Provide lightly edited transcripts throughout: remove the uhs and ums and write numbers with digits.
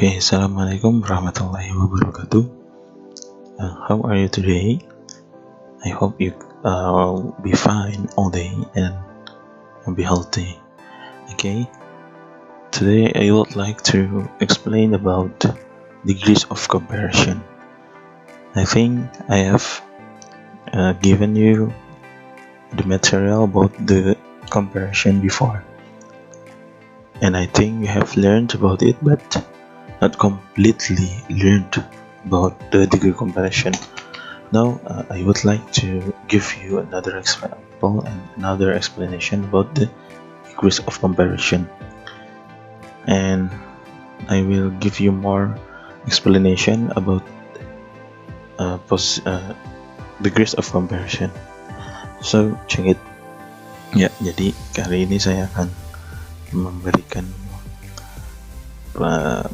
Okay, Assalamualaikum warahmatullahi wabarakatuh. How are you today? I hope you be fine all day and be healthy. Okay, today I would like to explain about degrees of comparison. I think I have given you the material about the comparison before, and I think you have learned about it, but not completely learned about the degree comparison. Now I would like to give you another example and another explanation about the degrees of comparison, and I will give you more explanation about degrees of comparison. So check it. Ya, jadi kali ini saya akan memberikan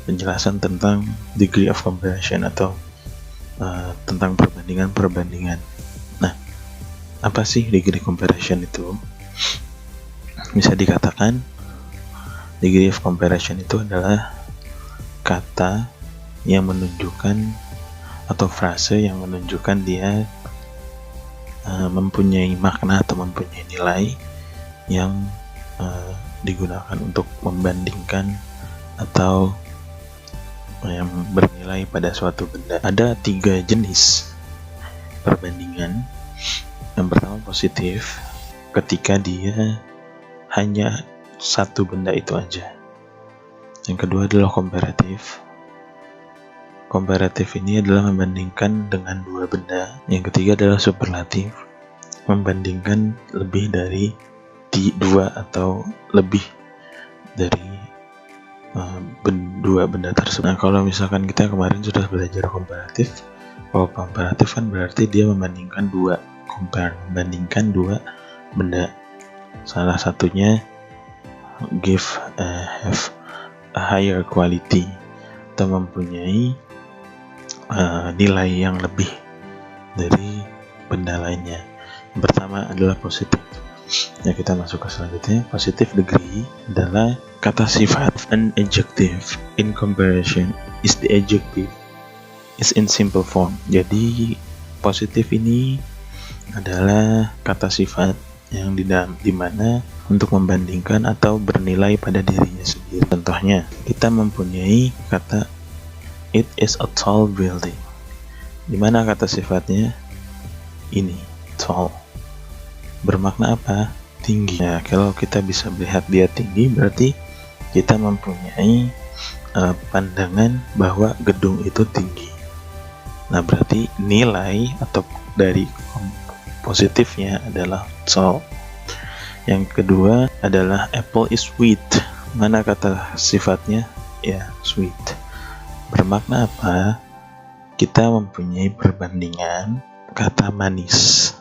penjelasan tentang degree of comparison atau tentang perbandingan. Nah, apa sih degree comparison itu? Bisa dikatakan degree of comparison itu adalah kata yang menunjukkan atau frase yang menunjukkan dia mempunyai makna atau mempunyai nilai yang digunakan untuk membandingkan atau yang bernilai pada suatu benda. Ada 3 jenis perbandingan. Yang pertama positif, ketika dia hanya satu benda itu aja. Yang kedua adalah komparatif. Komparatif ini adalah membandingkan dengan 2 benda. Yang ketiga adalah superlatif, membandingkan lebih dari 2 atau lebih dari 2 benda tersebut. Nah, kalau misalkan kita kemarin sudah belajar komparatif, kalau komparatif kan berarti dia membandingkan 2 benda. Salah satunya have a higher quality atau mempunyai nilai yang lebih dari benda lainnya. Yang pertama adalah positif. Ya, kita masuk ke selanjutnya. Positive degree adalah kata sifat. An adjective in comparison is the adjective is in simple form. Jadi positif ini adalah kata sifat yang di mana untuk membandingkan atau bernilai pada dirinya sendiri. Contohnya, kita mempunyai kata it is a tall building. Di mana kata sifatnya ini tall. Bermakna apa? Tinggi. Ya, kalau kita bisa melihat dia tinggi, berarti kita mempunyai pandangan bahwa gedung itu tinggi. Nah, berarti nilai atau dari positifnya adalah tall. Yang kedua adalah apple is sweet. Mana kata sifatnya? Ya, sweet. Bermakna apa? Kita mempunyai perbandingan kata manis.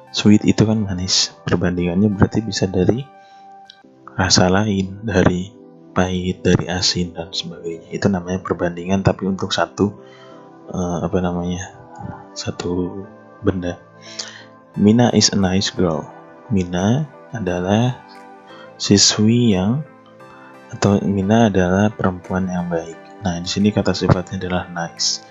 Sweet itu kan manis. Perbandingannya berarti bisa dari rasa lain, dari pahit, dari asin dan sebagainya. Itu namanya perbandingan, tapi untuk satu benda. Mina is a nice girl. Mina adalah siswi atau Mina adalah perempuan yang baik. Nah, di sini kata sifatnya adalah nice.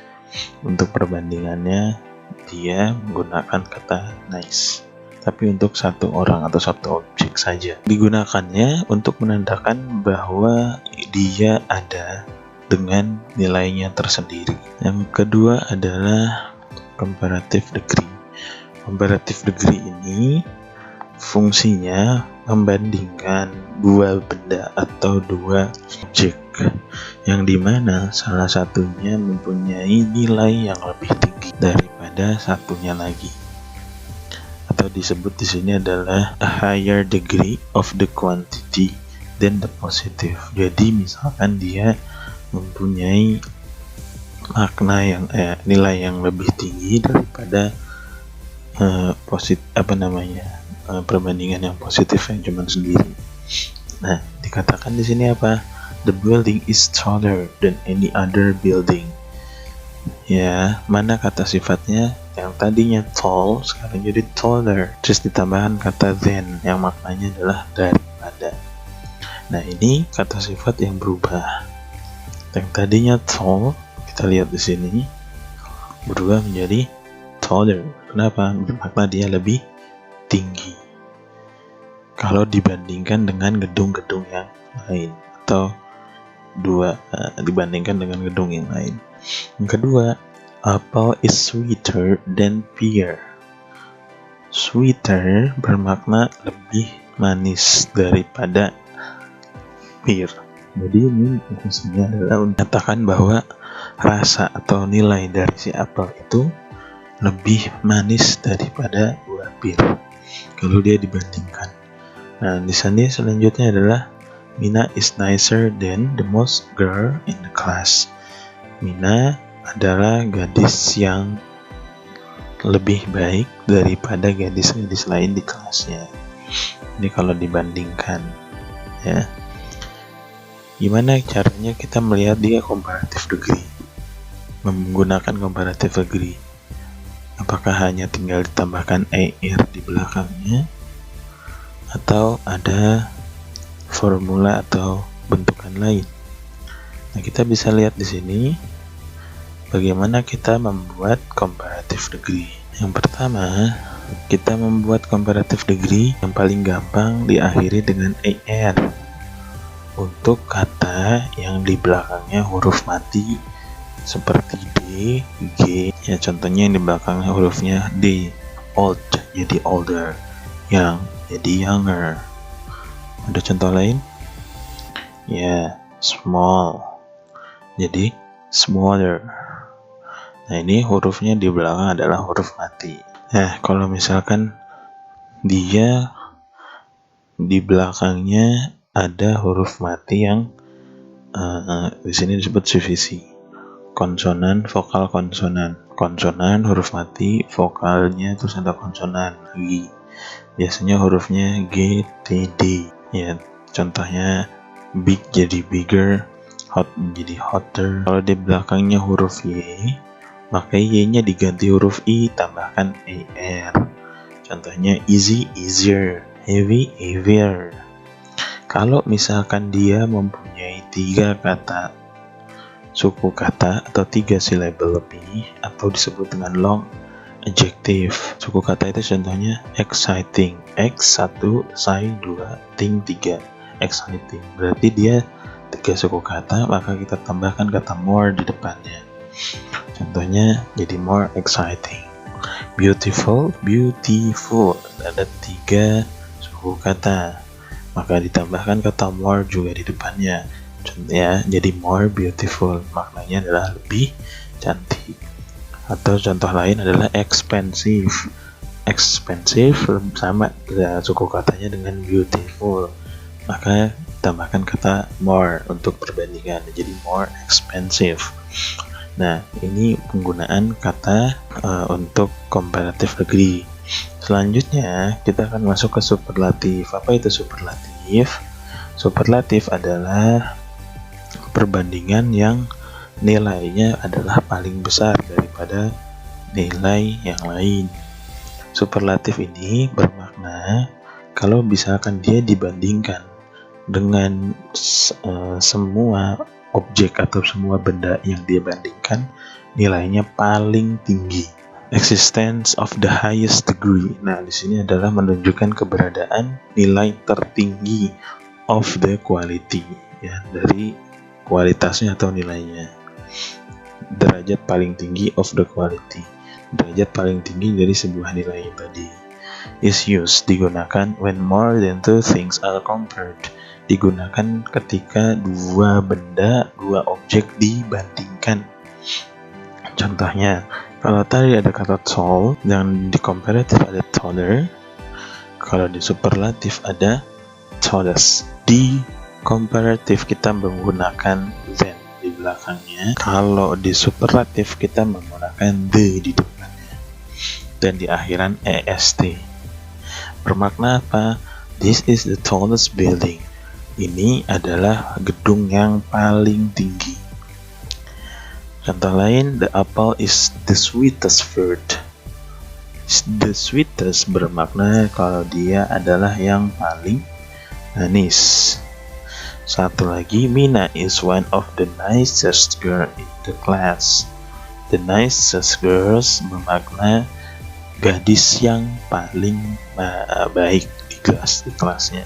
Untuk perbandingannya dia menggunakan kata nice, tapi untuk satu orang atau satu objek saja. Digunakannya untuk menandakan bahwa dia ada dengan nilainya tersendiri. Yang kedua adalah comparative degree. Comparative degree ini fungsinya membandingkan 2 benda atau 2 objek yang dimana salah satunya mempunyai nilai yang lebih tinggi daripada satunya lagi, atau disebut di sini adalah a higher degree of the quantity than the positive. Jadi misalkan dia mempunyai makna yang nilai yang lebih tinggi daripada perbandingan yang positif yang cuma sendiri. Nah, dikatakan di sini apa? The building is taller than any other building. Ya, mana kata sifatnya? Yang tadinya tall sekarang jadi taller. Terus ditambahkan kata than yang maknanya adalah daripada. Nah, ini kata sifat yang berubah. Yang tadinya tall, kita lihat di sini, berubah menjadi taller. Kenapa? Bermakna dia lebih tinggi kalau dibandingkan dengan gedung-gedung yang lain, atau dibandingkan dengan gedung yang lain. Yang kedua, apple is sweeter than pear. Sweeter bermakna lebih manis daripada pear. Jadi ini maksudnya adalah menyatakan bahwa rasa atau nilai dari si apel itu lebih manis daripada buah pear kalau dia dibandingkan. Nah, di sini selanjutnya adalah Mina is nicer than the most girl in the class. Mina adalah gadis yang lebih baik daripada gadis-gadis lain di kelasnya. Ini kalau dibandingkan, ya. Gimana caranya kita melihat dia comparative degree? Menggunakan comparative degree. Apakah hanya tinggal ditambahkan er di belakangnya, atau ada formula atau bentukan lain? Nah, kita bisa lihat di sini bagaimana kita membuat comparative degree. Yang pertama, kita membuat comparative degree yang paling gampang diakhiri dengan er. Untuk kata yang di belakangnya huruf mati seperti D, G, ya contohnya yang di belakangnya hurufnya D, old jadi older, young jadi younger. Ada contoh lain? Ya, small jadi smaller. Nah, ini hurufnya di belakang adalah huruf mati. Nah, kalau misalkan dia di belakangnya ada huruf mati yang di sini disebut sufisi. Konsonan, vokal konsonan. Konsonan, huruf mati, vokalnya terus ada konsonan lagi. Biasanya hurufnya G, T, D. Ya, contohnya big jadi bigger, hot jadi hotter. Kalau di belakangnya huruf Y, maka Y-nya diganti huruf I, tambahkan ER. Contohnya easy, easier, heavy, heavier. Kalau misalkan dia mempunyai 3 kata suku kata atau 3 syllable lebih, atau disebut dengan long adjective. Suku kata itu contohnya exciting, X1, say 2, ting 3, exciting. Berarti dia 3 suku kata, maka kita tambahkan kata more di depannya. Contohnya jadi more exciting. Beautiful, beautiful, ada 3 suku kata, maka ditambahkan kata more juga di depannya. Contohnya jadi more beautiful, maknanya adalah lebih cantik. Atau contoh lain adalah expensive. Expensive sama suku katanya dengan beautiful, maka tambahkan kata more untuk perbandingan, jadi more expensive. Nah, ini penggunaan kata untuk comparative degree. Selanjutnya kita akan masuk ke superlatif. Apa itu superlatif? Superlatif adalah perbandingan yang nilainya adalah paling besar daripada nilai yang lain. Superlatif ini bermakna kalau misalkan dia dibandingkan dengan semua objek atau semua benda yang dia bandingkan, nilainya paling tinggi. Existence of the highest degree. Nah, di sini adalah menunjukkan keberadaan nilai tertinggi of the quality, ya, dari kualitasnya atau nilainya. Derajat paling tinggi of the quality, derajat paling tinggi dari sebuah nilai tadi. Is used, digunakan when more than 2 things are compared. Digunakan ketika 2 benda, 2 objek dibandingkan. Contohnya, kalau tadi ada kata tall, dan di comparative ada taller. Kalau di superlatif ada tallest. Di comparative kita menggunakan than di belakangnya. Kalau di superlatif kita menggunakan the di depannya. Dan di akhiran est. Bermakna apa? This is the tallest building. Ini adalah gedung yang paling tinggi. Contoh lain, the apple is the sweetest fruit. The sweetest bermakna kalau dia adalah yang paling manis. Satu lagi, Mina is one of the nicest girl in the class. The nicest girls bermakna gadis yang paling baik di kelasnya.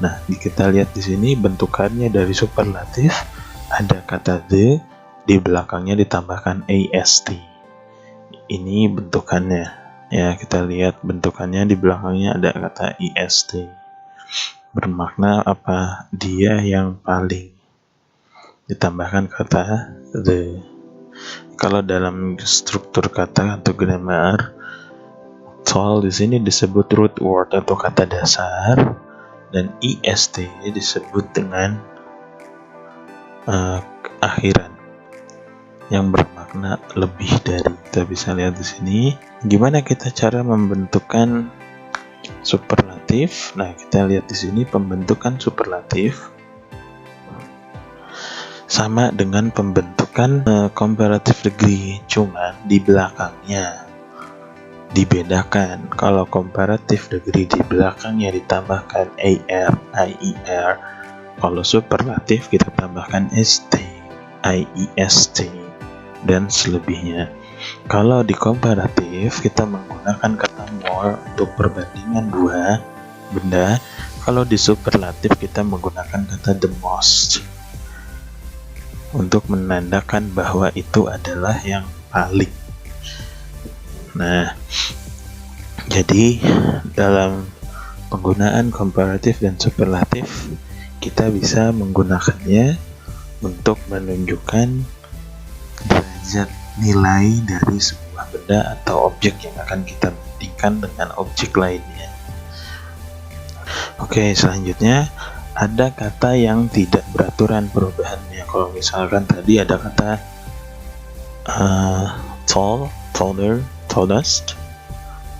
Nah, kita lihat di sini bentukannya dari superlatif, ada kata the, di belakangnya ditambahkan ast. Ini bentukannya. Ya, kita lihat bentukannya di belakangnya ada kata est. Bermakna apa? Dia yang paling. Ditambahkan kata the. Kalau dalam struktur kata atau grammar, tall di sini disebut root word atau kata dasar, dan est disebut dengan akhiran yang bermakna lebih dari. Kita bisa lihat di sini gimana kita cara membentukkan superlatif. Nah, kita lihat di sini pembentukan superlatif sama dengan pembentukan comparative degree, cuman di belakangnya dibedakan. Kalau comparative degree di belakangnya ditambahkan AR, IER. Kalau superlatif kita tambahkan ST, IEST, dan selebihnya. Kalau di komparatif kita menggunakan kata more untuk perbandingan dua benda. Kalau di superlatif kita menggunakan kata the most untuk menandakan bahwa itu adalah yang paling. Nah, jadi dalam penggunaan komparatif dan superlatif kita bisa menggunakannya untuk menunjukkan derajat nilai dari sebuah benda atau objek yang akan kita bandingkan dengan objek lainnya. Oke, selanjutnya ada kata yang tidak beraturan perubahannya. Kalau misalkan tadi ada kata tall, taller, tallest,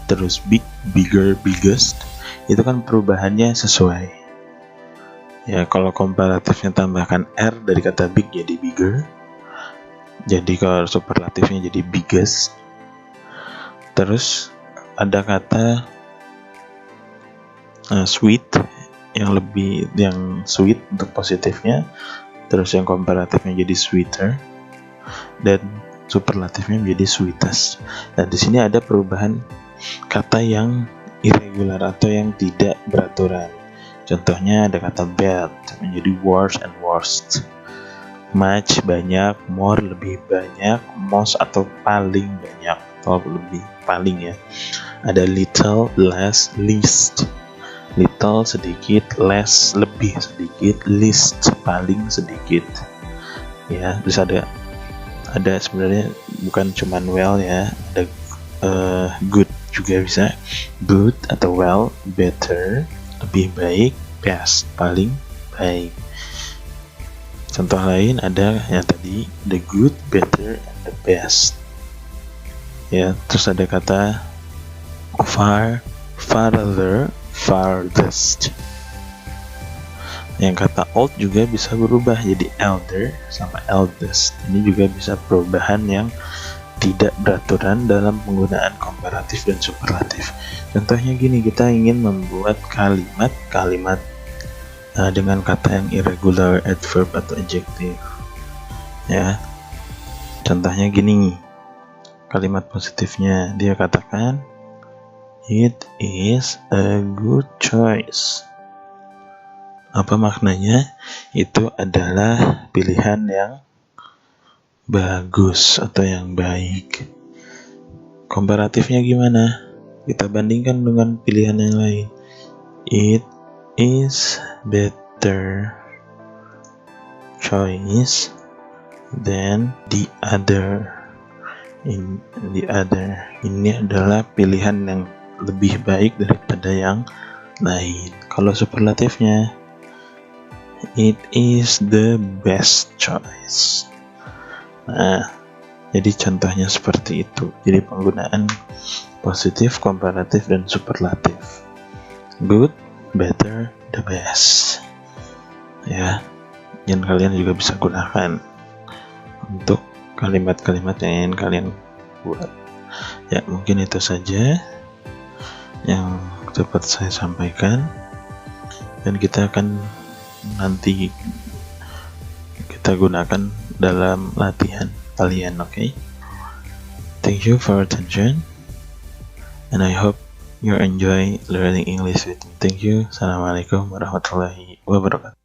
terus big, bigger, biggest, itu kan perubahannya sesuai. Ya, kalau komparatifnya tambahkan R dari kata big jadi bigger. Jadi kalau superlatifnya jadi biggest. Terus ada kata sweet yang sweet untuk positifnya. Terus yang komparatifnya jadi sweeter dan superlatifnya menjadi sweetest. Dan di sini ada perubahan kata yang irregular atau yang tidak beraturan. Contohnya ada kata bad menjadi worse and worst. Much banyak, more lebih banyak, most atau paling banyak atau lebih paling ya. Ada little, less, least. Little sedikit, less lebih sedikit, least paling sedikit. Ya, terus ada sebenarnya bukan cuman well ya, ada good juga bisa. Good atau well, better lebih baik, best paling baik. Contoh lain ada yang tadi the good, better, and the best. Ya, terus ada kata far, farther, farthest. Yang kata old juga bisa berubah jadi elder sama eldest. Ini juga bisa perubahan yang tidak beraturan dalam penggunaan komparatif dan superlatif. Contohnya gini, kita ingin membuat kalimat dengan kata yang irregular adverb atau adjective. Ya, contohnya gini, kalimat positifnya dia katakan it is a good choice. Apa maknanya? Itu adalah pilihan yang bagus atau yang baik. Komparatifnya gimana? Kita bandingkan dengan pilihan yang lain. It is better choice than the other. Ini adalah pilihan yang lebih baik daripada yang lain. Kalau superlatifnya, it is the best choice. Nah, jadi contohnya seperti itu. Jadi penggunaan positif, komparatif, dan superlatif. Good, better, the best. Ya, dan kalian juga bisa gunakan untuk kalimat-kalimat yang ingin kalian buat. Ya, mungkin itu saja yang dapat saya sampaikan, dan kita akan nanti kita gunakan dalam latihan kalian. Okay? Thank you for attention, and I hope you enjoy learning English with me. Thank you. Assalamualaikum warahmatullahi wabarakatuh.